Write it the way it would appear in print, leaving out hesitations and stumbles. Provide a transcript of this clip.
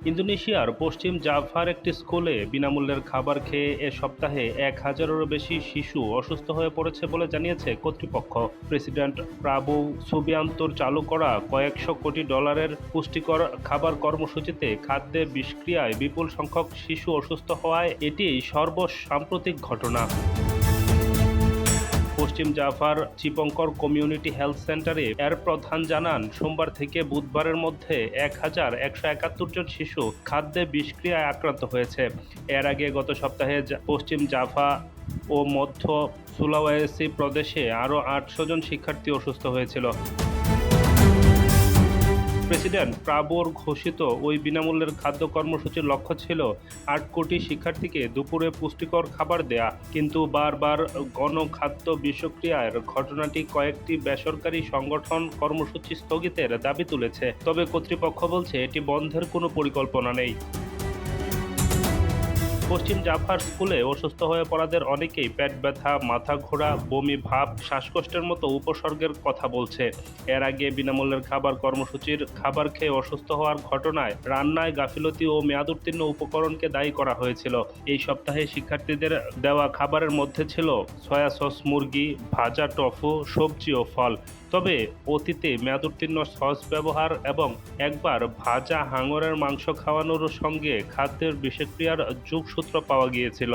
ইন্দোনেশিয়ার পশ্চিম জাভার একটি স্কুলে বিনামূল্যের খাবার খেয়ে এ সপ্তাহে ১,০০০-এরও বেশি শিশু অসুস্থ হয়ে পড়েছে বলে জানিয়েছে কর্তৃপক্ষ। প্রেসিডেন্ট প্রাবোও সুবিয়ান্তোর চালু করা কয়েকশো কোটি ডলারের পুষ্টিকর খাবার কর্মসূচিতে খাদ্যে বিষক্রিয়ায় বিপুল সংখ্যক শিশু অসুস্থ হওয়ায় এটি সর্বসাম্প্রতিক ঘটনা। পশ্চিম জাভার চিপঙ্কর কমিউনিটি হেলথ সেন্টারে এর প্রধান জানান, সোমবার থেকে বুধবারের মধ্যে ১,১৭১ জন শিশু খাদ্যে বিষক্রিয়ায় আক্রান্ত হয়েছে। এর আগে গত সপ্তাহে পশ্চিম জাভা ও মধ্য সুলাওয়েসি প্রদেশে আরও ৮০০ জন শিক্ষার্থী অসুস্থ হয়েছিল। প্রেসিডেন্ট প্রাবোর ঘোষিত ওই বিনামূল্যের খাদ্য কর্মসূচির লক্ষ্য ছিল ৮ কোটি শিক্ষার্থীকে দুপুরে পুষ্টিকর খাবার দেয়া, কিন্তু বারবার গণখাদ্য বিষক্রিয়ার ঘটনাটি কয়েকটি বেসরকারি সংগঠন কর্মসূচি স্থগিতের দাবি তুলেছে। তবে কর্তৃপক্ষ বলছে এটি বন্ধের কোনো পরিকল্পনা নেই। পশ্চিম জাভার স্কুলে অসুস্থ হয়ে পড়াদের অনেকেই পেট ব্যথা, মাথা ঘোরা, বমি ভাব, শ্বাসকষ্টের মতো উপসর্গের কথা বলছে। এর আগে বিনামূল্যের খাবার কর্মসূচির খাবার খেয়ে অসুস্থ হওয়ার ঘটনায় রান্নায় গাফিলতি ও মেয়াদোত্তীর্ণ উপকরণকে দায়ী করা হয়েছিল। এই সপ্তাহে শিক্ষার্থীদের দেওয়া খাবারের মধ্যে ছিল সয়া সস মুরগি, ভাজা টফু, সবজি ও ফল। তবে অতীতে মেয়াদোত্তীর্ণ সস ব্যবহার এবং একবার ভাজা হাঙরের মাংস খাওয়ানোর সঙ্গে খাদ্যের বিষক্রিয়ার যোগসূত্র পাওয়া গিয়েছিল।